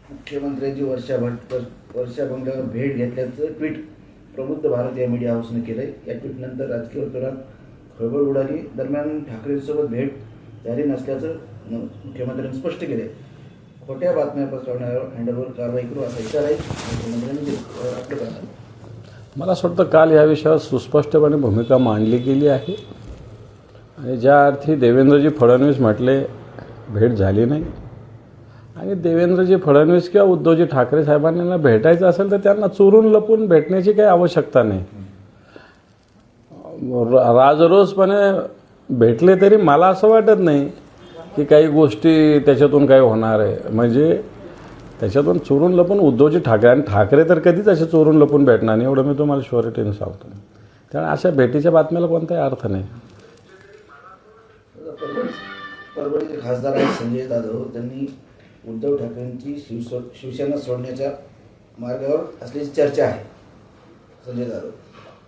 मुख्यमंत्र्यांची वर्षा बंगल्यावर भेट घेतल्याचं ट्विट प्रबुद्ध भारत या मीडिया हाऊसने केलंय. या ट्विटनंतर राजकीय वर्तुळात खळबळ उडाली. दरम्यान ठाकरेंसोबत भेट झाली नसल्याचं मुख्यमंत्र्यांनी स्पष्ट केले. खोट्या बातम्या पसरवणाऱ्यावर हँडलवर कारवाई करू असा इशाराही मुख्यमंत्र्यांनी आपलं करणार. मला असं वाटतं काल या विषयावर सुस्पष्टपणे भूमिका मांडली गेली आहे आणि ज्या अर्थी देवेंद्रजी फडणवीस म्हटले भेट झाली नाही आणि देवेंद्रजी फडणवीस किंवा उद्धवजी ठाकरे साहेबांना भेटायचं असेल तर त्यांना चोरून लपून भेटण्याची काही आवश्यकता नाही. राजरोसपणे भेटले तरी मला असं वाटत नाही की काही गोष्टी त्याच्यातून काय होणार आहे. म्हणजे त्याच्यातून चोरून लपून उद्धवजी ठाकरे आणि ठाकरे तर कधीच असे चोरून लपून भेटणार नाही, एवढं मी तुम्हाला शुअरिटीने सांगतो. त्यामुळे अशा भेटीच्या बातम्याला कोणताही अर्थ नाही. परभणीचे खासदार आहेत संजय जाधव, त्यांनी उद्धव ठाकरेंची शिवसेना सोडण्याच्या मार्गावर असल्याची चर्चा आहे. संजय जाधव,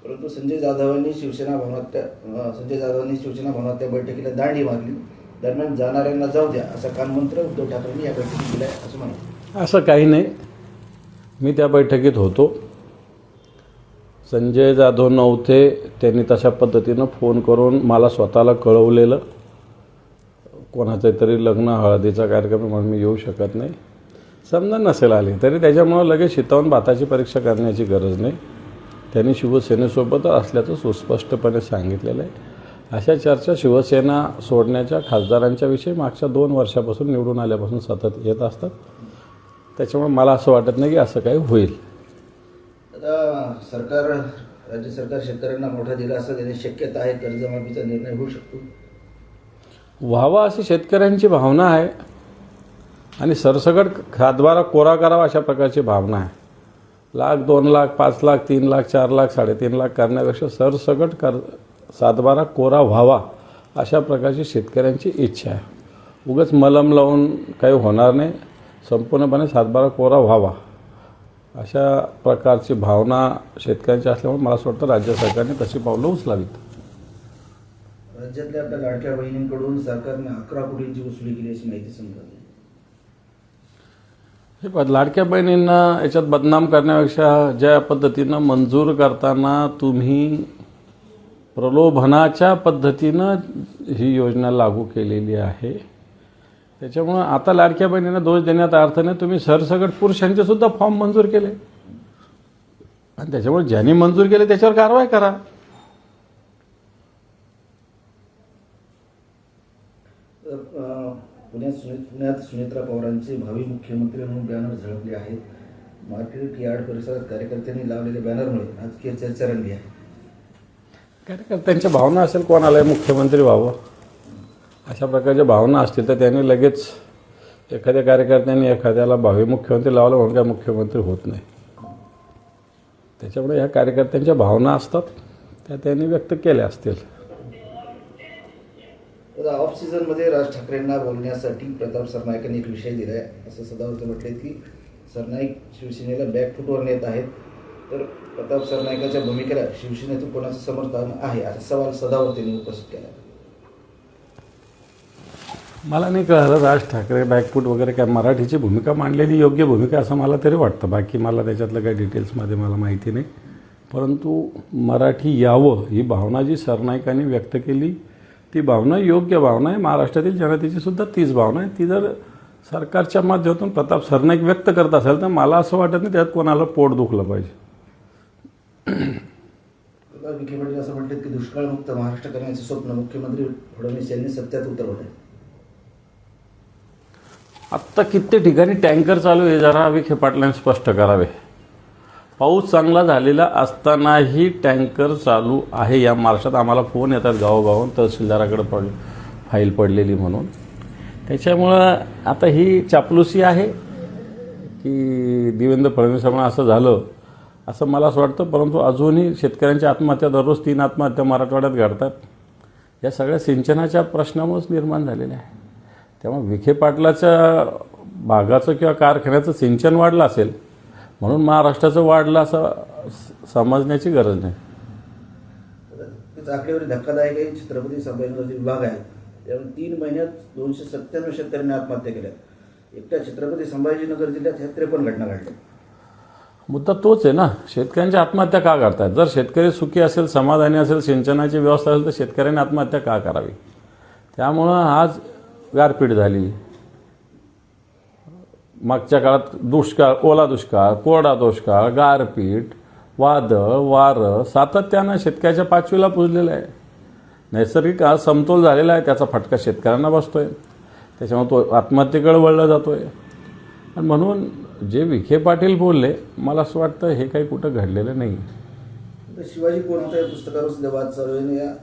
परंतु संजय जाधवांनी शिवसेना भवनात त्या बैठकीला दांडी मारली. दरम्यान जाणाऱ्यांना जाऊ द्या असा कानमंत्र उद्धव ठाकरेंनी या बैठकीत दिलाय असं म्हणाले. असं काही नाही. मी त्या बैठकीत होतो. संजय जाधव नव्हते. त्यांनी तशा पद्धतीनं फोन करून मला स्वतःला कळवलेलं. कोणाचं तरी लग्न हळदीचा कार्यक्रम म्हणून मी येऊ शकत नाही. समजा नसेल आली तरी त्याच्यामुळं लगेच शितावून भाताची परीक्षा करण्याची गरज नाही. त्यांनी शिवसेनेसोबत असल्याचं सुस्पष्टपणे सांगितलेलं आहे. अशा चर्चा शिवसेना सोडण्याच्या खासदारांच्या विषयी मागच्या 2 वर्षापासून निवडून आल्यापासून सतत येत असतात. त्याच्यामुळे मला असं वाटत नाही की असं काही होईल. आता राज्य सरकार शेतकऱ्यांना मोठा दिलासा देण्याची शक्यता आहे. कर्जमाफीचा निर्णय होऊ शकतो. व्हावा अशी शेतकऱ्यांची भावना आहे आणि सरसकट खातबारा कोरा करावा अशा प्रकारची भावना आहे. 1,00,000, 2,00,000, 5,00,000, 3,00,000, 4,00,000, 3.5 लाख करण्यापेक्षा सरसकट सातबारा कोरा व्हावा अशा प्रकारची शेतकऱ्यांची इच्छा आहे. उगाच मलम लावून काही होणार नाही. संपूर्णपणे सातबारा कोरा व्हावा अशा प्रकारची भावना शेतकऱ्यांची असल्यामुळे मला असं वाटतं राज्य सरकारने तशी पावलं उचलावीत. राज्यातल्या आपल्या लाडक्या बहिणींकडून सरकारने 11 कोटींची वसुली केली अशी माहिती समजली. हे लाडक्या बहिणींना याच्यात बदनाम करण्यापेक्षा ज्या पद्धतीनं मंजूर करताना तुम्ही प्रलोभनाच्या पद्धतीनं ही योजना लागू केलेली आहे, त्याच्यामुळं आता लाडक्या बहिणींना दोष देण्यात अर्थ नाही. तुम्ही सरसकट पुरुषांचे सुद्धा फॉर्म मंजूर केले आणि त्याच्यामुळे ज्यांनी मंजूर केले त्याच्यावर कारवाई करा. पुण्यात सुनेत्रा पवारांचे भावी मुख्यमंत्री म्हणून बॅनर झळकले आहेत. मार्केट यार्ड परिसरात कार्यकर्त्यांनी लावलेल्या बॅनरमुळे राजकीय चर्चा रंगली आहे. कार्यकर्त्यांच्या भावना असेल कोणाला मुख्यमंत्री व्हावं अशा प्रकारच्या भावना असतील तर त्यांनी लगेच एखाद्या कार्यकर्त्यांनी एखाद्याला भावी मुख्यमंत्री लावलं म्हणून काय मुख्यमंत्री होत नाही. त्याच्यामुळे ह्या कार्यकर्त्यांच्या भावना असतात त्या त्यांनी व्यक्त केल्या असतील. ऑफ सीझनमध्ये राज ठाकरेंना बोलण्यासाठी प्रताप सरनाईकांनी एक विषय दिला आहे असं सदावर्ते म्हटले की सरनाईक शिवसेनेला बॅकफुटवर नेत आहेत. तर प्रताप सरनाईकाच्या भूमिकेला शिवसेनेतून कोणाचं समर्थन आहे असा सवाल सदावर्तेंनी उपस्थित केला. मला नाही कळलं राज ठाकरे बॅकफूट वगैरे काय. मराठीची भूमिका मांडलेली योग्य भूमिका असं मला तरी वाटतं. बाकी मला त्याच्यातलं काही डिटेल्समध्ये मला माहिती नाही. परंतु मराठी यावं ही भावना जी सरनाईकांनी व्यक्त केली ती भावना योग्य भावना आहे. महाराष्ट्रातील जनतेची सुद्धा तीच भावना आहे. ती जर सरकारच्या माध्यमातून प्रताप सरनाईक व्यक्त करत असेल तर मला असं वाटत नाही त्यात कोणाला पोट दुखलं पाहिजे. विखे पाटील असं म्हटलं की दुष्काळमुक्त महाराष्ट्र करण्याचे स्वप्न मुख्यमंत्री फडणवीस यांनी सत्यात उतरवलं आहे. आत्ता किती ठिकाणी टँकर चालू आहे जरा विखे पाटलांनी स्पष्ट करावे. पाऊस चांगला झालेला असतानाही टँकर चालू आहे या महाराष्ट्रात. आम्हाला फोन येतात गावोगावून तहसीलदाराकडे फाईल पडलेली म्हणून. त्याच्यामुळं आता ही चापलुसी आहे की देवेंद्र फडणवीसांमुळे असं झालं असं मला असं वाटतं. परंतु अजूनही शेतकऱ्यांच्या आत्महत्या दररोज 3 आत्महत्या मराठवाड्यात घडतात. या सगळ्या सिंचनाच्या प्रश्नामुळेच निर्माण झालेल्या आहे. त्यामुळे विखे पाटलाच्या भागाचं किंवा कारखान्याचं सिंचन वाढलं असेल म्हणून महाराष्ट्राचं वाढलं असं समजण्याची गरज नाही. आकडेवारी धक्कादायक आहे. छत्रपती संभाजीनगर विभाग आहे त्यामुळे 3 महिन्यात 297 शेतकऱ्यांनी आत्महत्या केल्या. एकट्या छत्रपती संभाजीनगर जिल्ह्यात ह्या 53 घटना घडल्या. मुद्दा तोच आहे ना, शेतकऱ्यांच्या आत्महत्या का करतायत? जर शेतकरी सुखी असेल, समाधानी असेल, सिंचनाची व्यवस्था असेल तर शेतकऱ्यांनी आत्महत्या का करावी? त्यामुळं आज गारपीट झाली, मागच्या काळात दुष्काळ, ओला दुष्काळ, कोरडा दुष्काळ, गारपीट, वादळ, वारं सातत्यानं शेतकऱ्याच्या पाचवीला पुजलेलं आहे. नैसर्गिक आज समतोल झालेला आहे, त्याचा फटका शेतकऱ्यांना बसतोय, त्याच्यामुळे तो आत्महत्येकडे वळला जातोय. आणि म्हणून जे विखे पाटील बोलले, मला असं वाटतं हे काही कुठं घडलेलं नाही. तर शिवाजी कोण होता या पुस्तकावर सुद्धा वाद चालू आहे. या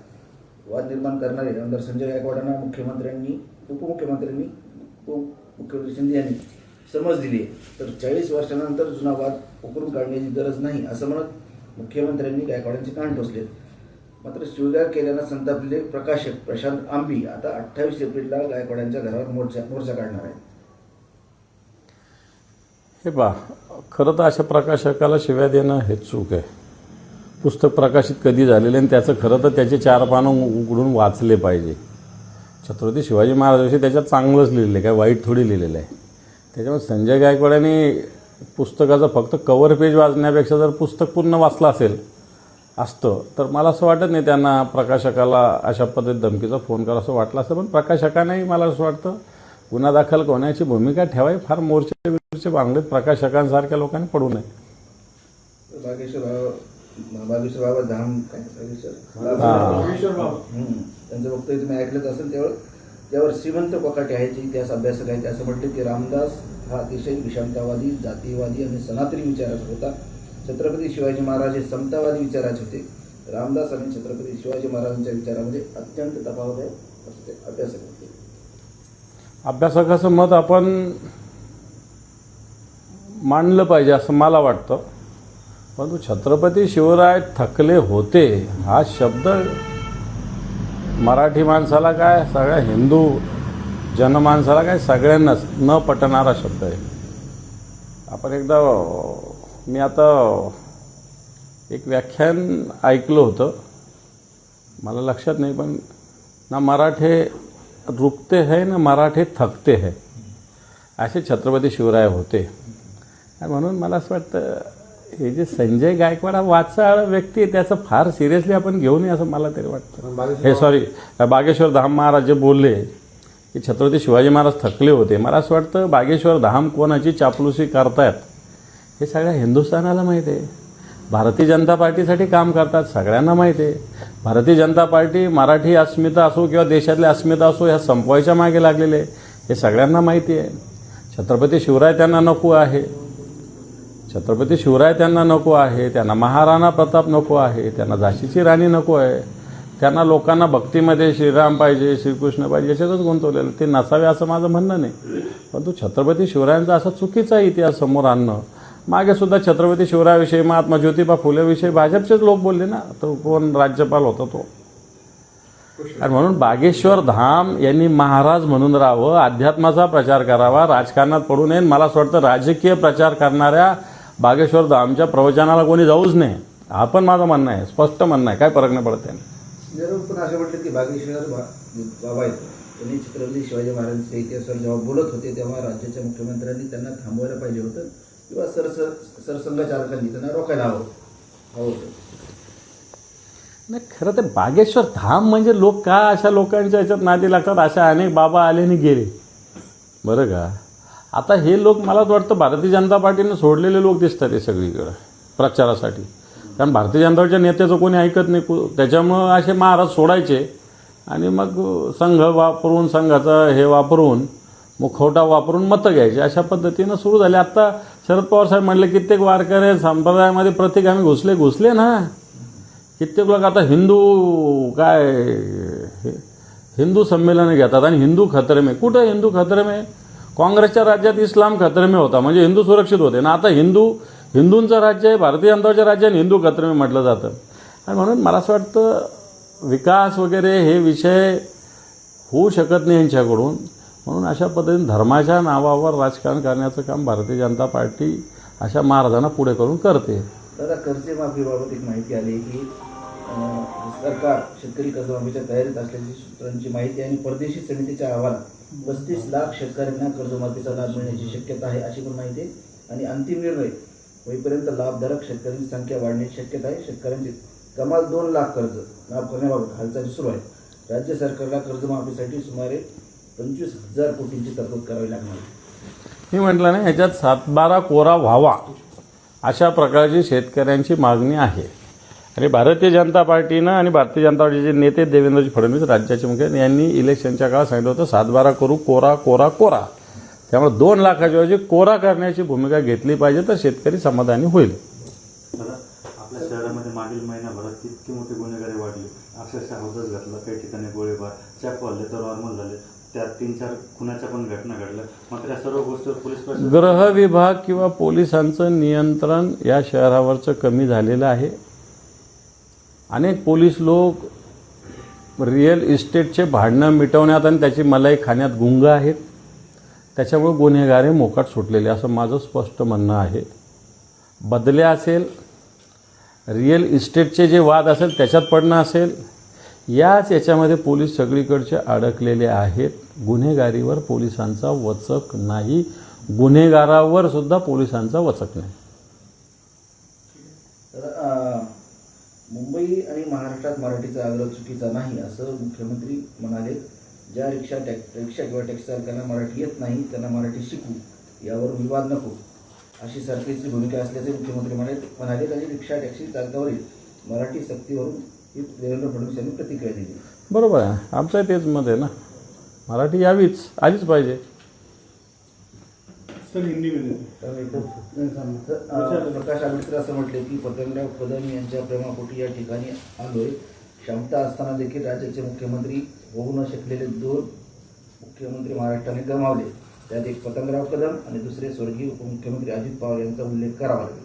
वाद निर्माण करणारे आमदार संजय गायकवाडांना मुख्यमंत्र्यांनी, उपमुख्यमंत्र्यांनी, उपमुख्यमंत्री शिंदे यांनी समज दिली आहे. तर 40 वर्षानंतर जुना वाद उकरून काढण्याची गरज नाही असं म्हणत मुख्यमंत्र्यांनी गायकवाडांचे कान टोचले. मात्र शिवगाळ केल्यानं संतापलेले प्रकाशक प्रशांत आंबी आता 28 एप्रिलला गायकवाडांच्या घरावर मोर्चा काढणार आहे. हे पहा, खरं तर अशा प्रकाशकाला शिव्या देणं हे चूक आहे. पुस्तक प्रकाशित कधी झालेले आणि त्याचं खरं तर त्याचे 4 पानं उघडून वाचले पाहिजे. छत्रपती शिवाजी महाराजांविषयी त्याच्यात चांगलंच लिहिलेलं आहे, काय वाईट थोडी लिहिलेलं आहे. त्याच्यामुळे संजय गायकवाडांनी पुस्तकाचं फक्त कव्हर पेज वाचण्यापेक्षा जर पुस्तक पूर्ण वाचलं असतं तर मला असं वाटत नाही त्यांना प्रकाशकाला अशा पद्धतीत धमकीचा फोन करा असं वाटलं असतं. पण प्रकाशकांनाही मला असं वाटतं गुन्हा दाखल होण्याची भूमिका ठेवावी. फार मोर्चे बांगलेत प्रकाशकांसारख्या लोकांनी पडू नये. बागेश्वर बाबा धाम काय त्यांचं वक्तव्य तुम्ही ऐकलंच असेल. त्यावर श्रीमंत कोकाटे आहेत, जे इतिहास अभ्यासक आहेत, असं म्हटले की रामदास हा अतिशय विषमतावादी, जातीवादी आणि सनातनी विचाराचा होता. छत्रपती शिवाजी महाराज हे समतावादी विचाराचे होते. रामदास आणि छत्रपती शिवाजी महाराजांच्या विचारामध्ये अत्यंत तफावत आहे असं ते अभ्यासक होते. अभ्यासकाचं मत आपण मांडलं पाहिजे असं मला वाटतं. परंतु छत्रपती शिवराय थकले होते हा शब्द मराठी माणसाला काय, सगळ्या हिंदू जनमानसाला काय, सगळ्यांनाच न पटणारा शब्द आहे. आपण एकदा, मी आता एक व्याख्यान ऐकलं होतं, मला लक्षात नाही, पण ना मराठे रुकते है ना मराठे थकते है, असे छत्रपती शिवराय होते. आणि म्हणून मला असं वाटतं हे जे संजय गायकवाड हा वाचाळ व्यक्ती आहे त्याचं फार सिरियसली आपण घेऊ नये असं मला तरी वाटतं. हे सॉरी, बागेश्वर धाम महाराज जे बोलले की छत्रपती शिवाजी महाराज थकले होते, मला असं वाटतं बागेश्वर धाम कोणाची चापलुसी करतायत हे सगळ्या हिंदुस्थानाला माहीत आहे. भारतीय जनता पार्टीसाठी काम करतात सगळ्यांना माहीत आहे. भारतीय जनता पार्टी मराठी अस्मिता असो किंवा देशातली अस्मिता असो ह्या संपवायच्या मागे लागलेले हे सगळ्यांना माहिती आहे. छत्रपती शिवराय त्यांना नको आहे, छत्रपती शिवराय त्यांना नको आहे, त्यांना महाराणा प्रताप नको आहे, त्यांना झाशीची राणी नको आहे, त्यांना लोकांना भक्तीमध्ये श्रीराम पाहिजे, श्रीकृष्ण पाहिजे याच्यातच गुंतवलेलं. ते नसावे असं माझं म्हणणं नाही, परंतु छत्रपती शिवरायांचा असा चुकीचा इतिहास समोर आणणं. मागे सुद्धा छत्रपती शिवरायाविषयी, महात्मा ज्योतिबा फुलेविषयी भाजपचेच लोक बोलले ना, तो कोण राज्यपाल होता तो. आणि म्हणून बागेश्वर धाम यांनी महाराज म्हणून राहावं, अध्यात्माचा प्रचार करावा, राजकारणात पडू नये. मला असं वाटतं राजकीय प्रचार करणाऱ्या बागेश्वर धामच्या प्रवचनाला कोणी जाऊच नाही, हा पण माझं म्हणणं आहे, स्पष्ट म्हणणं आहे, काय फरक नाही पडत त्याने. पण असं म्हटलं की बागेश्वर बाबा आहेत त्यांनी छत्रपती शिवाजी महाराजांच्या इतिहासावर जेव्हा बोलत होते तेव्हा राज्याच्या मुख्यमंत्र्यांनी त्यांना थांबवायला पाहिजे होतं किंवा सरसंघचालकांनी त्यांना रोखायला हवं होतं. नाही, खरं तर बागेश्वर धाम म्हणजे लोक का अशा लोकांच्या याच्यात नादी लागतात. अशा अनेक बाबा आले आणि गेले, बरं का. आता हे लोक मला वाटतं भारतीय जनता पार्टीनं सोडलेले लोक दिसतात हे सगळीकडं प्रचारासाठी. कारण भारतीय जनता पार्टीच्या नेत्याचं कोणी ऐकत नाही, त्याच्यामुळं असे महाराज सोडायचे आणि मग संघ वापरून, संघाचा हे वापरून, मुखवटा वापरून मतं घ्यायचे. अशा पद्धतीनं सुरू झाले. आत्ता शरद पवार साहेब म्हणले कित्येक वारकरी संप्रदायामध्ये प्रत्येक आम्ही घुसले ना. कित्येक लोक आता हिंदू संमेलन घेतात आणि हिंदू खतरे में. कुठं हिंदू खतरे में? काँग्रेसच्या राज्यात इस्लाम खतरे में होता म्हणजे हिंदू सुरक्षित होते ना. आता हिंदूंचं राज्य आहे, भारतीय जनताच्या राज्याने हिंदू खतरे में म्हटलं जातं. आणि म्हणून मला असं वाटतं विकास वगैरे हे विषय होऊ शकत नाही यांच्याकडून. म्हणून अशा पद्धतीने धर्माच्या नावावर राजकारण करण्याचं काम भारतीय जनता पार्टी अशा महाराजांना पुढे करून करते. दादा, कर्जमाफीबाबत एक माहिती आली की सरकार शेतकरी कर्जमाफीच्या तयारीत असल्याची सूत्रांची माहिती आणि परदेशी समितीच्या अहवालात 35 लाख शेतकऱ्यांना कर्जमाफीचा लाभ मिळण्याची शक्यता आहे अशी पण माहिती आहे. आणि अंतिम निर्णय होईपर्यंत लाभधारक शेतकऱ्यांची संख्या वाढण्याची शक्यता आहे. शेतकऱ्यांची कमाल 2 लाख कर्ज माफ करण्याबाबत हालचाली सुरू आहेत. राज्य सरकारला कर्जमाफीसाठी सुमारे 25,000 कोटींची तरतूद करावी लागणार आहे. मी म्हटलं ना, ह्याच्यात 7/12 कोरा व्हावा अशा प्रकारची शेतकऱ्यांची मागणी आहे. आणि भारतीय जनता पार्टीनं आणि भारतीय जनता पार्टीचे नेते देवेंद्रजी फडणवीस राज्याचे मुख्यमंत्री यांनी इलेक्शनच्या काळात सांगितलं होतं 7/12 करू, कोरा कोरा कोरा. त्यामुळे 2 लाखाच्या ऐवजी कोरा करण्याची भूमिका घेतली पाहिजे तर शेतकरी समाधानी होईल. आपल्या शहरामध्ये मागील महिन्याभरात इतकी मोठी गुन्हेगारी वाढली, अक्षरशः हौदच घातलं, काही ठिकाणी गोळीबार, चाकू हल्ले तर नॉर्मल झाले, त्यात 3-4 खुनाच्या पण घटना घडल्या. मात्र या सर्व गोष्टीवर पोलीस प्रशासन गृह विभाग किंवा पोलिसांचं नियंत्रण या शहरावरचं कमी झालेलं आहे. अनेक पोलीस लोक रिअल इस्टेटचे भांडणं मिटवण्यात आणि त्याची मलाई खाण्यात गुंग आहेत. त्याच्यामुळे गुन्हेगारी मोकाट सुटलेले असं माझं स्पष्ट म्हणणं आहे. बदल्या असेल, रिअल इस्टेटचे जे वाद असेल त्याच्यात पडणं असेल, याच्यामध्ये पोलीस सगळीकडचे अडकलेले आहेत. गुन्हेगारीवर पोलिसांचा वचक नाही, गुन्हेगारावर सुद्धा पोलिसांचा वचक नाही. तर मुंबई आणि महाराष्ट्रात मराठीचा आग्रह चुकीचा नाही असं मुख्यमंत्री म्हणाले. ज्या रिक्षा किंवा टॅक्सी चालकांना मराठी येत नाही त्यांना मराठी शिकू, यावर विवाद नको अशी सरकारची भूमिका असल्याचे मुख्यमंत्री म्हणाले. आणि रिक्षा टॅक्सी चालकावरील मराठी सक्तीवरून देवेंद्र फडणवीस यांनी प्रतिक्रिया दिली. बरोबर आहे, आमचं तेच मत आहे ना, मराठी यावीच, आलीच पाहिजे. प्रकाश आंबेडकर असं म्हटले की पतंगराव कदम यांच्या प्रेमापोटी या ठिकाणी आलोय. क्षमता असताना देखील राज्याचे मुख्यमंत्री होऊ न शकलेले 2 मुख्यमंत्री महाराष्ट्राने गमावले. त्यात एक पतंगराव कदम आणि दुसरे स्वर्गीय उपमुख्यमंत्री अजित पवार यांचा उल्लेख करावा लागेल.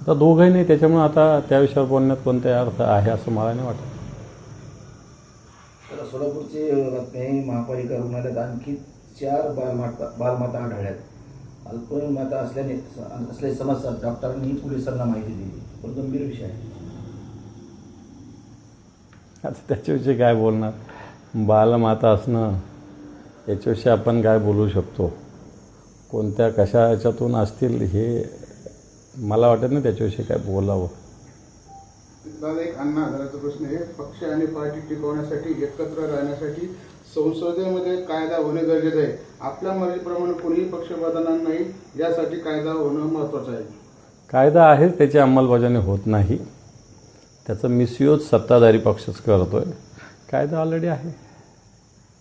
आता दोघंही नाही, त्याच्यामुळे आता त्या विषयावर बोलण्यात कोणता अर्थ आहे असं मला नाही वाटत. तर सोलापूरचे बातमी, महापालिका रुग्णालयात आणखी 4 बालमाता आढळल्यात. अल्पवयीन माता असल्याने समस्या डॉक्टरांनी पोलिसांना माहिती दिली. पण गंभीर विषय आहे. आता त्याच्याविषयी काय बोलणार, बालमाता असणं याच्याविषयी आपण काय बोलू शकतो, कोणत्या कशा याच्यातून असतील हे मला वाटत नाही त्याच्याविषयी काय बोलावं. दादा, एक अण्णा हजाराचा प्रश्न आहे. पक्ष आणि पार्टी टिकवण्यासाठी, एकत्र राहण्यासाठी संसदेमध्ये कायदा होणे गरजेचे आहे. आपल्या मर्जीप्रमाणे कोणीही पक्ष बदलणार नाही, यासाठी कायदा होणं महत्त्वाचं आहे. कायदा आहे, त्याची अंमलबजावणी होत नाही, त्याचं मिसयूज सत्ताधारी पक्षच करतोय. कायदा ऑलरेडी आहे.